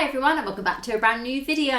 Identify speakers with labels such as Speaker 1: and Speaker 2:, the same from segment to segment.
Speaker 1: everyone and welcome back to a brand new video.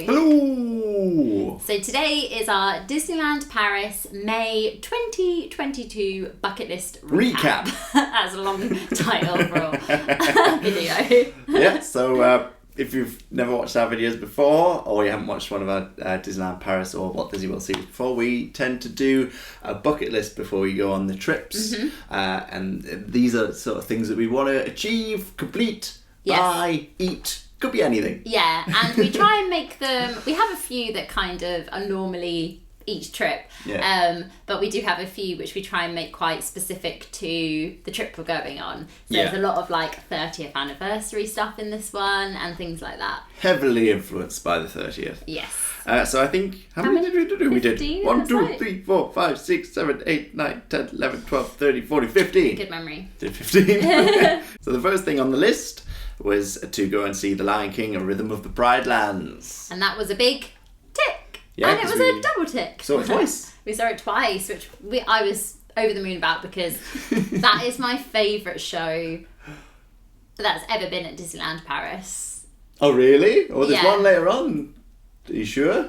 Speaker 2: Hello!
Speaker 1: So today is our Disneyland Paris May 2022 bucket list recap. That's a long title for a video.
Speaker 2: Yeah, so if you've never watched our videos before or you haven't watched one of our Disneyland Paris or Walt Disney World series before, we tend to do a bucket list before we go on the trips. And these are sort of things that we want to achieve, complete, buy, eat. Could be anything.
Speaker 1: Yeah, and we try and make them... We have a few that kind of are normally each trip.
Speaker 2: Yeah.
Speaker 1: But we do have a few which we try and make quite specific to the trip we're going on. So there's a lot of like 30th anniversary stuff in this one and things like that.
Speaker 2: Heavily influenced by the 30th.
Speaker 1: Yes.
Speaker 2: So I think... How many did we do? We did 1, 2,
Speaker 1: right.
Speaker 2: 3, 4, 5, 6, 7, 8, 9, 10, 11, 12, 13, 14, 15.
Speaker 1: Good memory.
Speaker 2: Did 15. So the first thing on the list was to go and see The Lion King, A Rhythm of the Pride Lands.
Speaker 1: And that was a big tick.
Speaker 2: Yeah,
Speaker 1: and it was a double tick.
Speaker 2: Saw it twice.
Speaker 1: We saw it twice, which I was over the moon about because that is my favourite show that's ever been at Disneyland Paris.
Speaker 2: Oh, really? Oh, there's
Speaker 1: Yeah.
Speaker 2: one later on. Are you sure?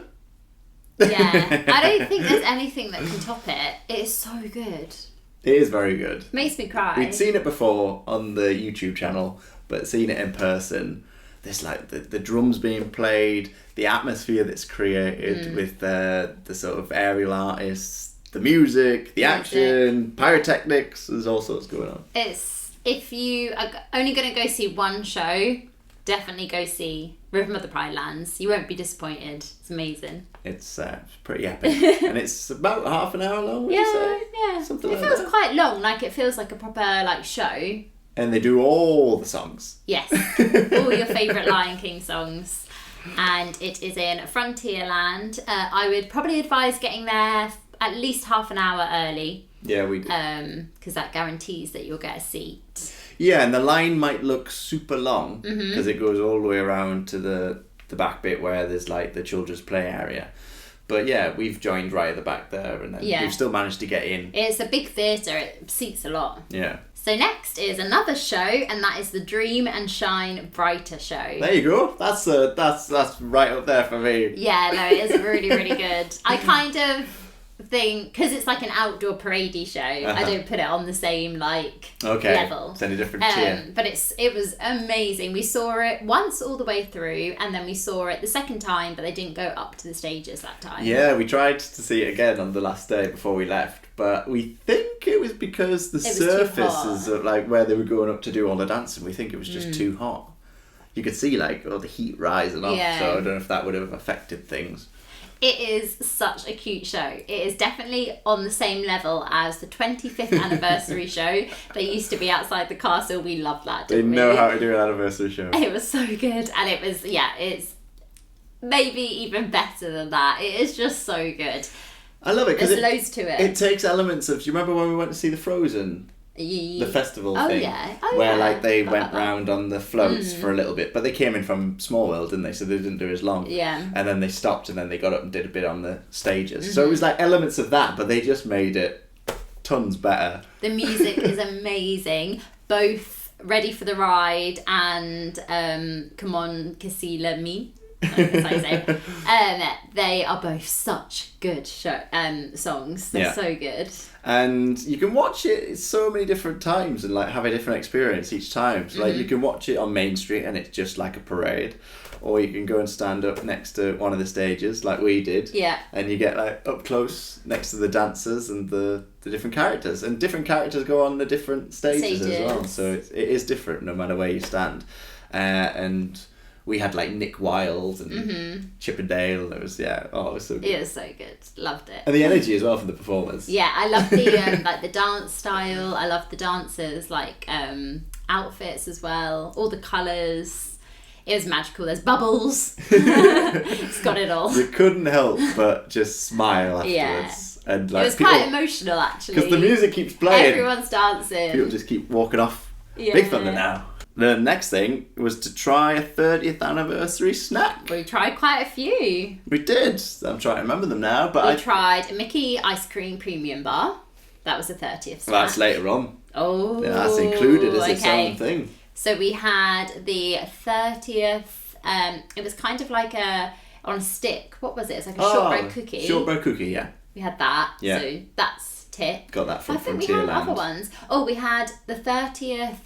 Speaker 1: Yeah. I don't think there's anything that can top it. It is so good.
Speaker 2: It is very good.
Speaker 1: Makes me cry.
Speaker 2: We'd seen it before on the YouTube channel, but seeing it in person, there's like the drums being played, the atmosphere that's created with the sort of aerial artists, the music, the action, pyrotechnics, there's all sorts going on.
Speaker 1: If you are only going to go see one show, definitely go see Rhythm of the Pride Lands. You won't be disappointed. It's amazing.
Speaker 2: It's pretty epic. And it's about half an hour long, would you say?
Speaker 1: Yeah.
Speaker 2: Something
Speaker 1: it
Speaker 2: like
Speaker 1: feels
Speaker 2: that.
Speaker 1: quite long, like it feels like a proper like show.
Speaker 2: And they do all the songs.
Speaker 1: Yes. All your favourite Lion King songs. And it is in Frontierland. I would probably advise getting there at least half an hour early.
Speaker 2: Yeah, we do.
Speaker 1: Because that guarantees that you'll get a seat.
Speaker 2: Yeah, and the line might look super long because it goes all the way around to the back bit where there's like the children's play area. But yeah, we've joined right at the back there and then we've still managed to get in.
Speaker 1: It's a big theatre. It seats a lot.
Speaker 2: Yeah.
Speaker 1: So next is another show, and that is the Dream and Shine Brighter show.
Speaker 2: There you go. That's right up there for me.
Speaker 1: Yeah, no, it is really, really good. I kind of think, because it's like an outdoor paradey show, I don't put it on the same level.
Speaker 2: It's any different cheer.
Speaker 1: But it was amazing. We saw it once all the way through, and then we saw it the second time, but they didn't go up to the stages that time.
Speaker 2: Yeah, we tried to see it again on the last day before we left, but we think it was because the surfaces of like where they were going up to do all the dancing, we think it was just too hot. You could see like all the heat rising up, so I don't know if that would have affected things.
Speaker 1: It is such a cute show. It is definitely on the same level as the 25th anniversary show that used to be outside the castle. We loved that, didn't we?
Speaker 2: They know how to do an anniversary show.
Speaker 1: It was so good. And it was, it's maybe even better than that. It is just so good.
Speaker 2: I love it because
Speaker 1: there's loads to it.
Speaker 2: It takes elements of... Do you remember when we went to see the Frozen? The festival thing. Where like they went round on the floats for a little bit, but they came in from Small World, didn't they? So they didn't do as long.
Speaker 1: Yeah.
Speaker 2: And then they stopped and then they got up and did a bit on the stages. So it was like elements of that, but they just made it tons better.
Speaker 1: The music is amazing. Both Ready for the Ride and Come On Cassila Me. That's how you say it. They are both such good songs. They're so good.
Speaker 2: And you can watch it so many different times and like have a different experience each time. So like you can watch it on Main Street and it's just like a parade, or you can go and stand up next to one of the stages like we did.
Speaker 1: Yeah.
Speaker 2: And you get like up close next to the dancers and the different characters, and different characters go on the different stages. As well. So it is different no matter where you stand. And we had like Nick Wilde and Chip and Dale. It was it was so good.
Speaker 1: It was so good. Loved it.
Speaker 2: And the energy as well from the performers.
Speaker 1: Yeah, I love the like the dance style. I love the dancers outfits as well. All the colours. It was magical. There's bubbles. It's got it all.
Speaker 2: You couldn't help but just smile afterwards.
Speaker 1: Yeah.
Speaker 2: And like
Speaker 1: it was quite emotional actually.
Speaker 2: Because the music keeps playing.
Speaker 1: Everyone's dancing.
Speaker 2: People just keep walking off.
Speaker 1: Yeah.
Speaker 2: Big thunder now. The next thing was to try a 30th anniversary snack.
Speaker 1: We tried quite a few.
Speaker 2: We did. I'm trying to remember them now, but
Speaker 1: we tried a Mickey ice cream premium bar. That was the 30th snack.
Speaker 2: Well, that's later on.
Speaker 1: Oh,
Speaker 2: yeah, that's included as its own thing.
Speaker 1: So we had the 30th It was kind of like on a stick. What was it? It's like a shortbread cookie.
Speaker 2: Shortbread cookie, yeah.
Speaker 1: We had that.
Speaker 2: Yeah.
Speaker 1: So that's tick.
Speaker 2: Got that from
Speaker 1: I think we
Speaker 2: Frontierland.
Speaker 1: had other ones. Oh, we had the 30th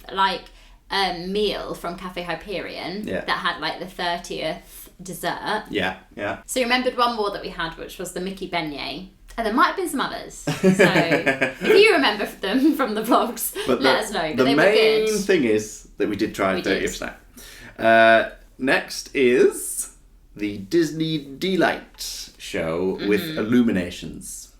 Speaker 1: meal from Cafe Hyperion that had like the 30th dessert.
Speaker 2: Yeah, yeah.
Speaker 1: So you remembered one more that we had, which was the Mickey beignet. And there might have been some others. So if you remember them from the vlogs, let us know. But they were good.
Speaker 2: The main thing is that we did try a 30th snack. Next is the Disney Delight show with illuminations.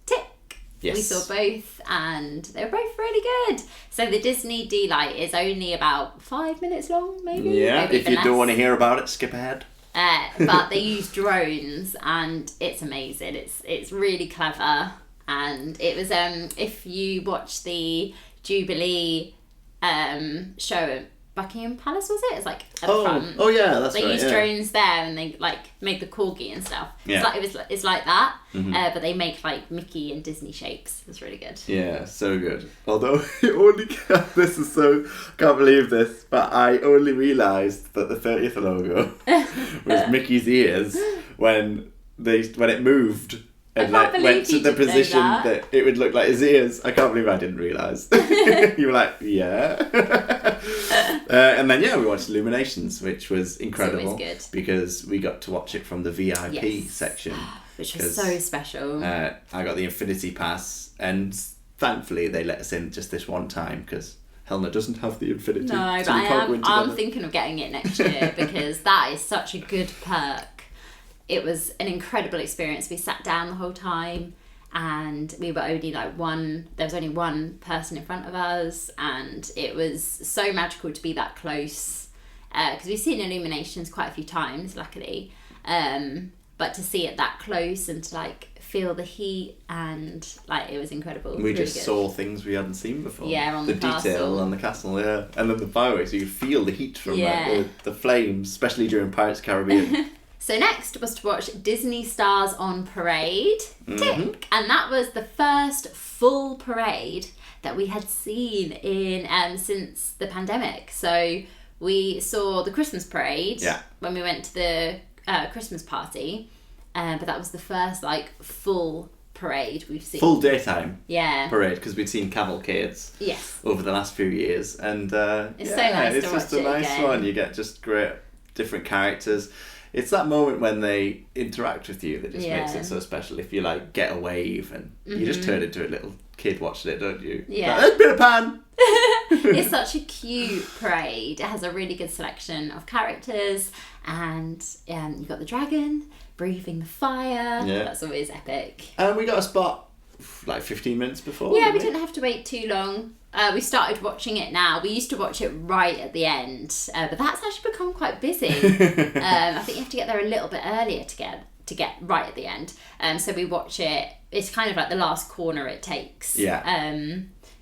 Speaker 1: Tick.
Speaker 2: Yes.
Speaker 1: We saw both and they were both really good. So the Disney Delight is only about 5 minutes long, maybe?
Speaker 2: Yeah,
Speaker 1: maybe
Speaker 2: if you don't want to hear about it, skip ahead.
Speaker 1: But they use drones and it's amazing. It's really clever. And it was, if you watch the Jubilee show at Buckingham Palace, was it? It's like at the front.
Speaker 2: Oh yeah, that's
Speaker 1: they
Speaker 2: right.
Speaker 1: They used drones there and they like made the corgi and stuff.
Speaker 2: Yeah.
Speaker 1: It's like that, but they make like Mickey and Disney shapes. It's really good.
Speaker 2: Yeah, so good. Although it only this is so can't believe this, but I only realised that the 30th logo was Mickey's ears when it moved. And went to the position that it would look like his ears. I can't believe I didn't realise. You were like, yeah. And then, we watched Illuminations, which was incredible.
Speaker 1: Good.
Speaker 2: Because we got to watch it from the VIP section.
Speaker 1: Which was so special.
Speaker 2: I got the Infinity Pass, and thankfully they let us in just this one time, because Helena doesn't have the Infinity.
Speaker 1: No, but I'm thinking of getting it next year, because that is such a good perk. It was an incredible experience. We sat down the whole time and we were only there was only one person in front of us, and it was so magical to be that close, because we've seen Illuminations quite a few times, luckily, but to see it that close and to like feel the heat, and like it was incredible.
Speaker 2: We just saw things we hadn't seen before.
Speaker 1: Yeah, on the
Speaker 2: detail
Speaker 1: castle.
Speaker 2: on the castle, yeah. And then the fireworks, you could feel the heat from the flames, especially during Pirates of the Caribbean.
Speaker 1: So next was to watch Disney Stars on Parade, tick, and that was the first full parade that we had seen in since the pandemic. So we saw the Christmas parade when we went to the Christmas party, but that was the first like full parade we've seen.
Speaker 2: Full daytime parade, because we'd seen cavalcades over the last few years, and
Speaker 1: it's so nice
Speaker 2: it's
Speaker 1: to
Speaker 2: just
Speaker 1: watch
Speaker 2: a nice
Speaker 1: again.
Speaker 2: one. You get just great different characters. It's that moment when they interact with you that just makes it so special. If you like get a wave and you just turn into a little kid watching it, don't you?
Speaker 1: Yeah.
Speaker 2: Like, Peter Pan!
Speaker 1: It's such a cute parade. It has a really good selection of characters, and you've got the dragon breathing the fire.
Speaker 2: Yeah.
Speaker 1: That's always epic.
Speaker 2: And we got a spot like 15 minutes before.
Speaker 1: Yeah, we didn't have to wait too long. We started watching it now. We used to watch it right at the end, but that's actually become quite busy. I think you have to get there a little bit earlier to get right at the end. So we watch it. It's kind of like the last corner it takes.
Speaker 2: Yeah.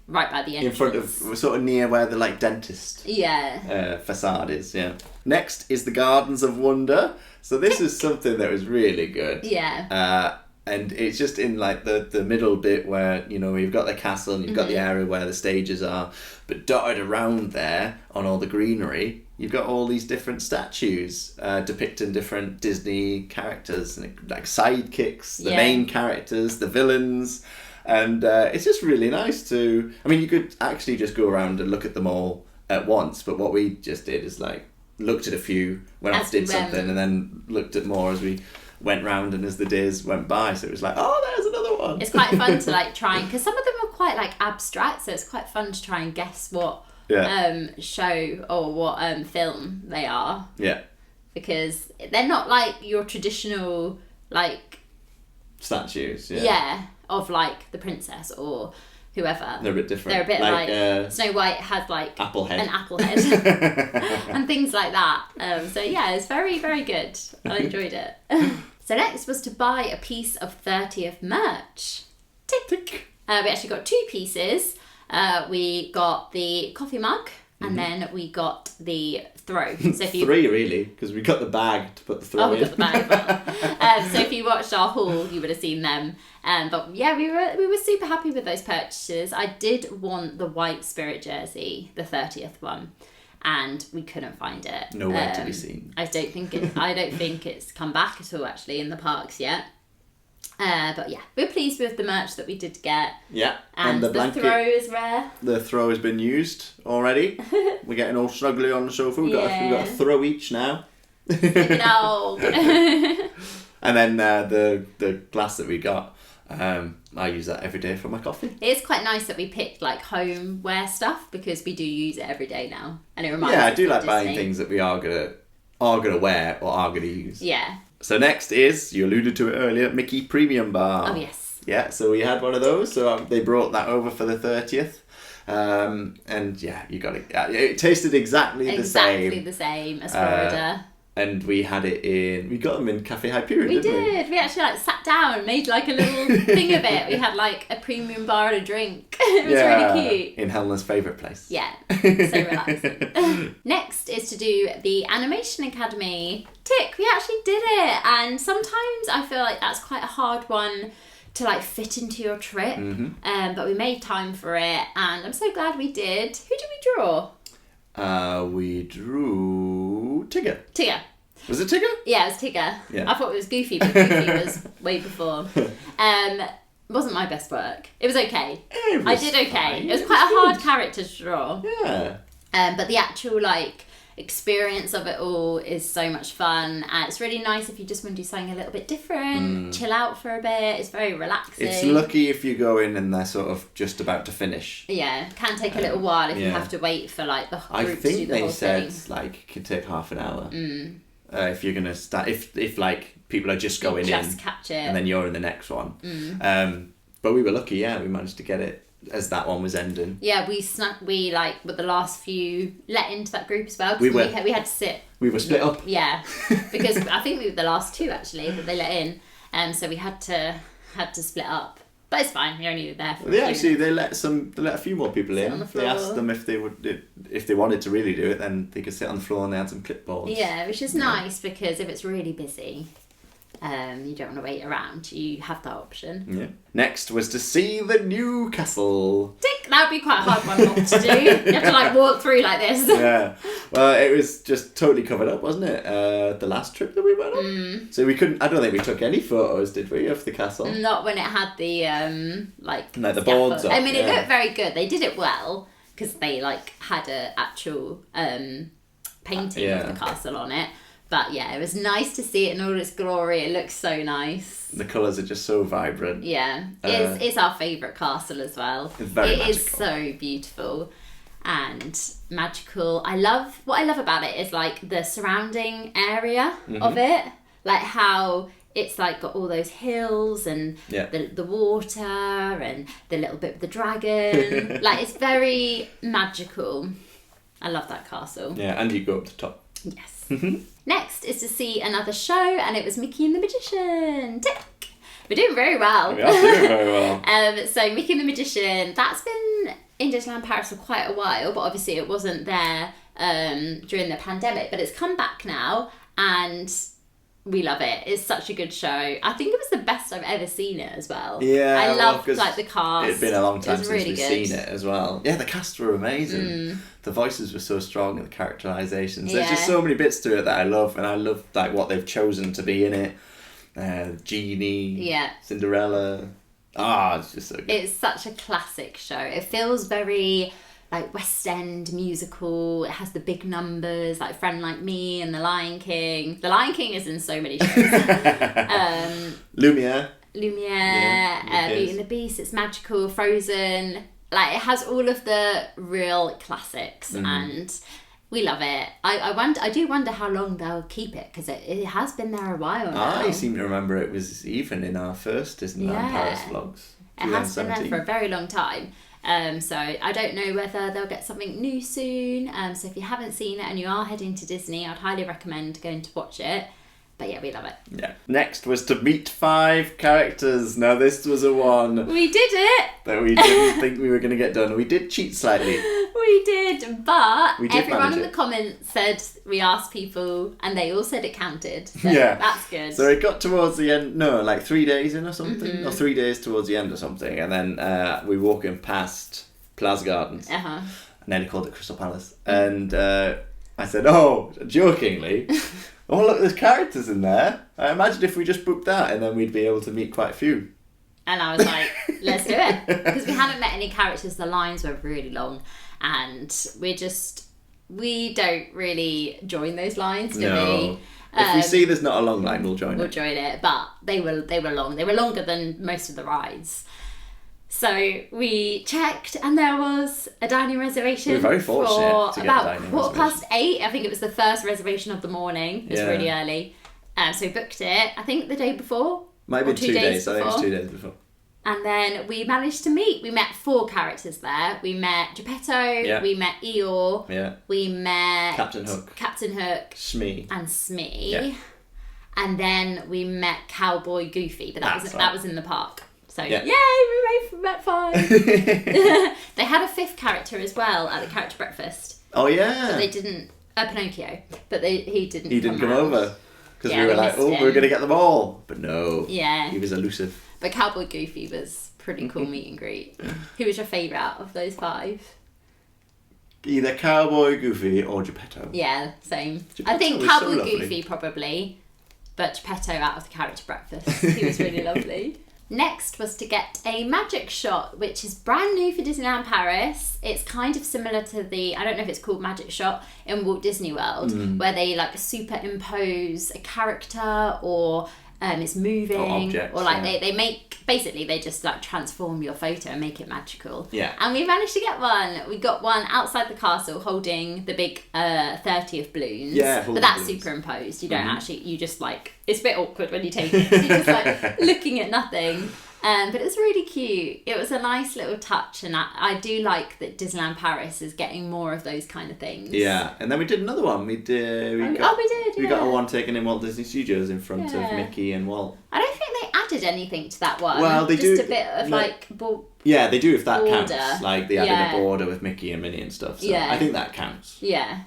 Speaker 1: Right by the entrance.
Speaker 2: In front of, sort of near where the like dentist facade is. Yeah. Next is the Gardens of Wonder. So this is something that was really good.
Speaker 1: Yeah.
Speaker 2: And it's just in like the middle bit where, you know, you've got the castle and you've got the area where the stages are, but dotted around there on all the greenery, you've got all these different statues depicting different Disney characters, and like sidekicks, the main characters, the villains, and it's just really nice to. I mean, you could actually just go around and look at them all at once, but what we just did is like looked at a few, went off, did something, and then looked at more as we went round and as the days went by. So it was like, oh, there's another one.
Speaker 1: It's quite fun to like try, because some of them are quite like abstract, so it's quite fun to try and guess what show or what film they are.
Speaker 2: Yeah.
Speaker 1: Because they're not like your traditional like
Speaker 2: statues.
Speaker 1: Yeah, of like the princess or whoever.
Speaker 2: They're a bit different.
Speaker 1: They're a bit like Snow White has like
Speaker 2: apple head.
Speaker 1: An apple head and things like that. So yeah, it's very, very good. I enjoyed it. So next was to buy a piece of 30th merch. Tick, tick. We actually got 2 pieces. We got the coffee mug, and then we got the throw. So if you
Speaker 2: 3 really, because we got the bag to put the throw in.
Speaker 1: we got the bag as well. So if you watched our haul, you would have seen them. But yeah, we were super happy with those purchases. I did want the white Spirit jersey, the 30th one. and we couldn't find it.
Speaker 2: Nowhere to be seen.
Speaker 1: I don't think it's come back at all actually in the parks yet. But yeah, we're pleased with the merch that we did get.
Speaker 2: Yeah,
Speaker 1: and the blanket, throw is rare.
Speaker 2: The throw has been used already. We're getting all snuggly on the sofa. We've got a throw each now.
Speaker 1: No.
Speaker 2: And then the glass that we got, I use that every day for my coffee.
Speaker 1: It's quite nice that we picked like homeware stuff because we do use it every day now, and it reminds us.
Speaker 2: Yeah, I do like
Speaker 1: Disney.
Speaker 2: buying things that we are gonna wear or are gonna use.
Speaker 1: Yeah.
Speaker 2: So next is, you alluded to it earlier, Mickey Premium Bar.
Speaker 1: Oh yes.
Speaker 2: Yeah, so we had one of those. So they brought that over for the 30th. And yeah, you got it. It tasted exactly the same.
Speaker 1: Exactly the same as Florida.
Speaker 2: And we had it we got them in Cafe Hyperion, didn't we?
Speaker 1: We did. We actually like sat down and made like a little thing of it. We had like a premium bar and a drink. It was really cute.
Speaker 2: In Helena's favourite place.
Speaker 1: Yeah, so relaxing. Next is to do the Animation Academy. Tick, we actually did it. And sometimes I feel like that's quite a hard one to like fit into your trip. But we made time for it and I'm so glad we did. Who did we draw?
Speaker 2: We drew Tigger.
Speaker 1: Tigger.
Speaker 2: Was it Tigger?
Speaker 1: Yeah, it was Tigger.
Speaker 2: Yeah.
Speaker 1: I thought it was Goofy, but Goofy was way before. Wasn't my best work. It was okay. I did okay.
Speaker 2: Fine.
Speaker 1: It was quite a hard character to draw.
Speaker 2: Yeah.
Speaker 1: But the actual like experience of it all is so much fun, and it's really nice if you just want to do something a little bit different, chill out for a bit. It's very relaxing.
Speaker 2: It's lucky if you go in and they're sort of just about to finish.
Speaker 1: Yeah, can take a little while if you have to wait for like the group to do the whole thing.
Speaker 2: I think they said like it could take half an hour. If you're gonna start, if like people are just going in,
Speaker 1: catch it,
Speaker 2: and then you're in the next one. But we were lucky. Yeah, we managed to get it as that one was ending.
Speaker 1: Yeah, we like with the last few let into that group as well. We had to sit.
Speaker 2: We were split up.
Speaker 1: Yeah, because I think we were the last two actually that they let in, so we had to split up. But it's fine. You're only there for.
Speaker 2: They let a few more people in.
Speaker 1: On the
Speaker 2: They asked them if they wanted to really do it, then they could sit on the floor and they had some clipboards.
Speaker 1: Yeah, which is nice because if it's really busy, you don't want to wait around. You have that option.
Speaker 2: Yeah. Next was to see the new castle.
Speaker 1: Tick, that would be quite a hard one not to do. You have to like walk through like this.
Speaker 2: Yeah. Well, it was just totally covered up, wasn't it? The last trip that we went on. So we couldn't. I don't think we took any photos, did we, of the castle?
Speaker 1: Not when it had the
Speaker 2: the boards up.
Speaker 1: I mean, it looked very good. They did it well because they like had a actual painting of the castle on it. But yeah, it was nice to see it in all its glory. It looks so nice.
Speaker 2: The colours are just so vibrant.
Speaker 1: Yeah, it's our favourite castle as well.
Speaker 2: It's very magical.
Speaker 1: It is so beautiful and magical. What I love about it is like the surrounding area of it, like how it's like got all those hills and the water and the little bit of the dragon. Like it's very magical. I love that castle.
Speaker 2: Yeah, and you go up the top.
Speaker 1: Yes. Next is to see another show, and it was Mickey and the Magician. Tick! We're doing very well.
Speaker 2: We are doing very well.
Speaker 1: So Mickey and the Magician, that's been in Disneyland Paris for quite a while, but obviously it wasn't there during the pandemic, but it's come back now, and we love it. It's such a good show. I think it was the best I've ever seen it as well.
Speaker 2: Yeah,
Speaker 1: I loved like the cast.
Speaker 2: It'd been a long time since
Speaker 1: really
Speaker 2: we've seen it as well. Yeah, the cast were amazing. The voices were so strong and the characterizations. There's just so many bits to it that I love, and I love like what they've chosen to be in it. Genie, Cinderella. It's just so good.
Speaker 1: It's such a classic show. It feels very like West End musical. It has the big numbers like Friend Like Me and The Lion King. The Lion King is in so many shows.
Speaker 2: Lumiere,
Speaker 1: Beauty and the Beast. It's magical. Frozen. Like it has all of the real classics, and we love it. I do wonder how long they'll keep it because it has been there a while now.
Speaker 2: I seem to remember it was even in our first Disneyland Paris vlogs.
Speaker 1: It has been there for a very long time. So I don't know whether they'll get something new soon. So if you haven't seen it and you are heading to Disney, I'd highly recommend going to watch it. But yeah, we love it.
Speaker 2: Yeah. Next was to meet 5 characters. Now this was a one.
Speaker 1: We did it!
Speaker 2: That we didn't think we were going to get done. We did cheat slightly.
Speaker 1: We did, but everyone in the
Speaker 2: it.
Speaker 1: comments said we asked people and they all said it counted. So
Speaker 2: yeah.
Speaker 1: That's good.
Speaker 2: So it got towards the end, like 3 days in or something, or 3 days towards the end or something, and then we walking past Plaza Gardens. nearly called it Crystal Palace. And I said, oh, jokingly, oh, look, there's characters in there. I imagine if we just booked that and then we'd be able to meet quite a few.
Speaker 1: And I was like, let's do it. Because we hadn't met any characters. The lines were really long. And we don't really join those lines, do we?
Speaker 2: If we see there's not a long line, we'll join it.
Speaker 1: We'll join it. But they were long. They were longer than most of the rides. So we checked, and there was a dining reservation.
Speaker 2: We were very fortunate to get a dining
Speaker 1: about
Speaker 2: reservation.
Speaker 1: 8:15. I think it was the first reservation of the morning. It was really early. So we booked it, I think the day before.
Speaker 2: Might have been 2 days. I think it was 2 days before.
Speaker 1: And then we managed to meet. We met 4 characters there. We met Geppetto, we met Eeyore, we met
Speaker 2: Captain Hook,
Speaker 1: Smee, and Smee.
Speaker 2: Yeah.
Speaker 1: And then we met Cowboy Goofy, but that was in the park. So yay, we met 5. They had a 5th character as well at the character breakfast.
Speaker 2: Oh yeah.
Speaker 1: But they didn't. Pinocchio, but he didn't.
Speaker 2: He didn't come over because we were like,
Speaker 1: we
Speaker 2: we're gonna get them all, but no.
Speaker 1: Yeah.
Speaker 2: He was elusive.
Speaker 1: But Cowboy Goofy was pretty cool meet and greet. Who was your favourite out of those 5?
Speaker 2: Either Cowboy Goofy or Geppetto.
Speaker 1: Yeah, same.
Speaker 2: Geppetto
Speaker 1: I think
Speaker 2: was
Speaker 1: Cowboy
Speaker 2: so
Speaker 1: Goofy probably, but Geppetto out of the character breakfast. He was really lovely. Next was to get a magic shot, which is brand new for Disneyland Paris. It's kind of similar to I don't know if it's called Magic Shot in Walt Disney World, where they like superimpose a character or it's moving,
Speaker 2: or objects,
Speaker 1: or like they make, basically they just like transform your photo and make it magical.
Speaker 2: Yeah.
Speaker 1: And we managed to get one. We got one outside the castle holding the big 30th balloons.
Speaker 2: Yeah,
Speaker 1: but that's superimposed. You don't actually, you just like, it's a bit awkward when you take it. You're just like looking at nothing. But it was really cute. It was a nice little touch, and I do like that Disneyland Paris is getting more of those kind of things.
Speaker 2: Yeah, and then we did another one. We did. We got a one taken in Walt Disney Studios in front of Mickey and Walt.
Speaker 1: I don't think they added anything to that one.
Speaker 2: Well, they do.
Speaker 1: Just a bit of
Speaker 2: yeah, they do if that
Speaker 1: border.
Speaker 2: counts. Like they added a border with Mickey and Minnie and stuff. So I think that counts.
Speaker 1: Yeah.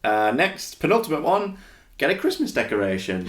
Speaker 2: Next, penultimate one, get a Christmas decoration.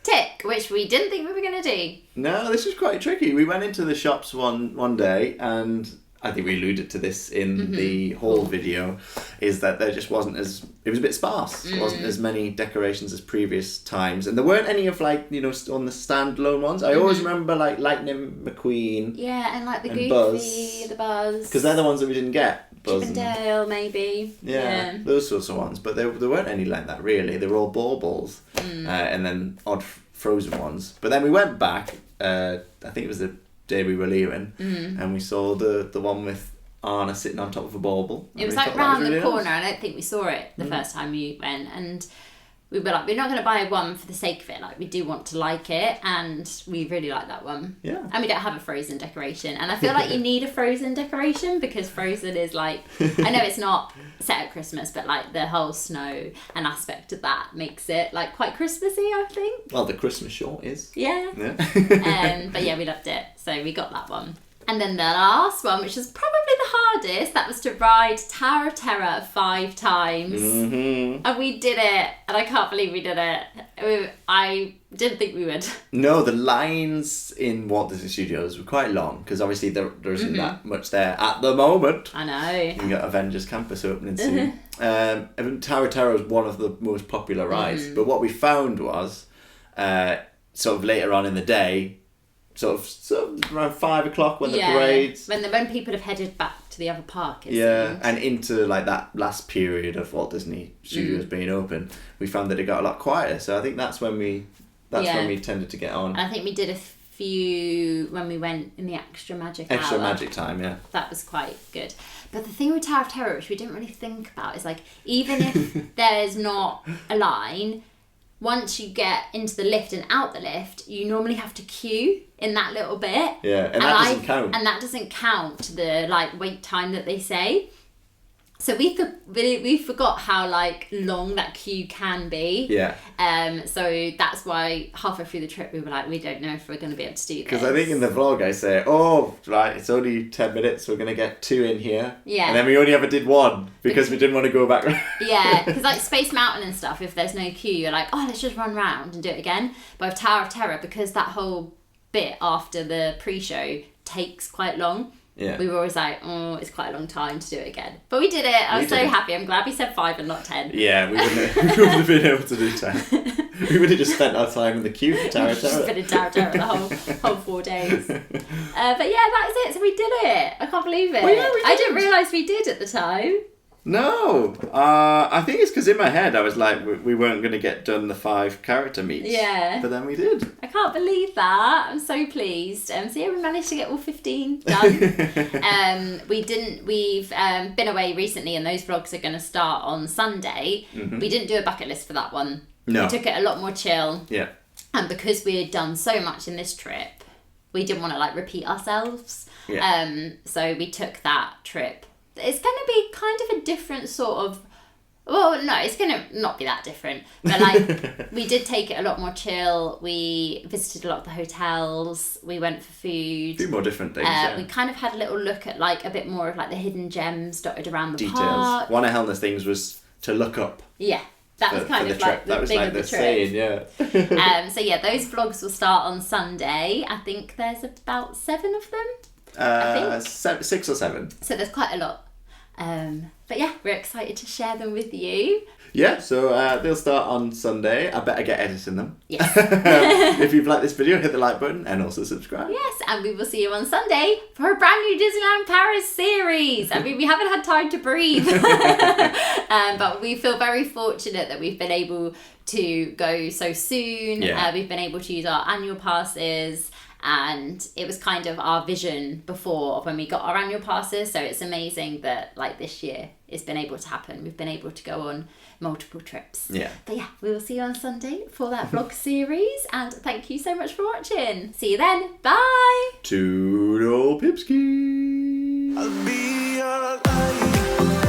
Speaker 1: Tick, which we didn't think we were going to do.
Speaker 2: No, this was quite tricky. We went into the shops one day, and I think we alluded to this in the haul video, is that there just wasn't it was a bit sparse. There wasn't as many decorations as previous times, and there weren't any of on the standalone ones. I always remember like Lightning McQueen.
Speaker 1: Yeah, and like the Goofy,
Speaker 2: Buzz.
Speaker 1: the Buzz.
Speaker 2: Because they're the ones that we didn't get. Buzz
Speaker 1: Chip and Dale, maybe.
Speaker 2: Yeah, those sorts of ones. But there weren't any like that, really. They were all baubles. And then odd frozen ones. But then we went back, I think it was the day we were leaving, and we saw the one with Anna sitting on top of a bauble.
Speaker 1: It was like round the corner. I don't think we saw it the first time we went. And we were like, we're not going to buy one for the sake of it. Like, we do want to like it, and we really like that one.
Speaker 2: Yeah.
Speaker 1: And we don't have a Frozen decoration. And I feel like you need a Frozen decoration, because Frozen is like, I know it's not set at Christmas, but like the whole snow and aspect of that makes it like quite Christmassy, I think.
Speaker 2: Well, the Christmas short is.
Speaker 1: Yeah. But yeah, we loved it. So we got that one. And then the last one, which was probably the hardest, that was to ride Tower of Terror 5 times. And we did it. And I can't believe we did it. I didn't think we would.
Speaker 2: No, the lines in Walt Disney Studios were quite long, because obviously there isn't that much there at the moment.
Speaker 1: I know.
Speaker 2: You got Avengers Campus opening soon. Tower of Terror was one of the most popular rides. But what we found was, sort of later on in the day, sort of around 5 o'clock when the parades,
Speaker 1: when people have headed back to the other park,
Speaker 2: and into like that last period of Walt Disney Studios being open, we found that it got a lot quieter. So I think that's when we tended to get on.
Speaker 1: And I think we did a few when we went in the extra magic
Speaker 2: time. Yeah,
Speaker 1: that was quite good. But the thing with Tower of Terror, which we didn't really think about, is like, even if there's not a line, once you get into the lift and out the lift, you normally have to queue in that little bit.
Speaker 2: Yeah, and that doesn't count. And
Speaker 1: that doesn't count the like wait time that they say. So we forgot how like long that queue can be.
Speaker 2: Yeah.
Speaker 1: So that's why halfway through the trip we were like, we don't know if we're going to be able to do this.
Speaker 2: Because I think in the vlog I say, oh, right, it's only 10 minutes, we're going to get 2 in here.
Speaker 1: Yeah.
Speaker 2: And then we only ever did 1 because we didn't want to go back.
Speaker 1: Yeah, because like Space Mountain and stuff, if there's no queue, you're like, oh, let's just run round and do it again. But with Tower of Terror, because that whole bit after the pre-show takes quite long,
Speaker 2: Yeah.
Speaker 1: We were always like, oh, it's quite a long time to do it again. But we did it. I was so happy. I'm glad we said 5 and not 10.
Speaker 2: Yeah, we wouldn't have been able to do 10. We would have just spent our time in the queue for Tower
Speaker 1: We've just been in Tower the whole 4 days. But yeah, that is it. So we did it. I can't believe it.
Speaker 2: Well, yeah, we
Speaker 1: I
Speaker 2: did.
Speaker 1: didn't realise we did at the time.
Speaker 2: No, I think it's because in my head I was like, we weren't going to get done the 5 character meets.
Speaker 1: Yeah.
Speaker 2: But then we did.
Speaker 1: I can't believe that. I'm so pleased. So yeah, we managed to get all 15 done. We've been away recently and those vlogs are going to start on Sunday.
Speaker 2: Mm-hmm.
Speaker 1: We didn't do a bucket list for that one.
Speaker 2: No.
Speaker 1: We took it a lot more chill.
Speaker 2: Yeah.
Speaker 1: And because we had done so much in this trip, we didn't want to like repeat ourselves.
Speaker 2: Yeah.
Speaker 1: So we took that trip. It's going to be kind of a different sort of... Well, no, it's going to not be that different. But like, we did take it a lot more chill. We visited a lot of the hotels. We went for food.
Speaker 2: A few more different things, yeah.
Speaker 1: We kind of had a little look at like a bit more of like the hidden gems dotted around the
Speaker 2: Details.
Speaker 1: park.
Speaker 2: One of Helena's things was to look up.
Speaker 1: Yeah. That was kind of like the thing of the trip.
Speaker 2: Saying, yeah.
Speaker 1: So yeah, those vlogs will start on Sunday. I think there's about 7 of them. I think.
Speaker 2: 6 or 7.
Speaker 1: So there's quite a lot. But yeah, we're excited to share them with you.
Speaker 2: Yeah, so they'll start on Sunday. I better get editing them.
Speaker 1: Yes.
Speaker 2: If you've liked this video, hit the like button and also subscribe.
Speaker 1: Yes, and we will see you on Sunday for a brand new Disneyland Paris series. I mean, we haven't had time to breathe. But we feel very fortunate that we've been able to go so soon.
Speaker 2: Yeah.
Speaker 1: We've been able to use our annual passes. And it was kind of our vision before when we got our annual passes. So it's amazing that like this year it's been able to happen. We've been able to go on multiple trips.
Speaker 2: Yeah.
Speaker 1: But yeah, we will see you on Sunday for that vlog series. And thank you so much for watching. See you then. Bye.
Speaker 2: Toodle Pipski.
Speaker 3: I'll be your light.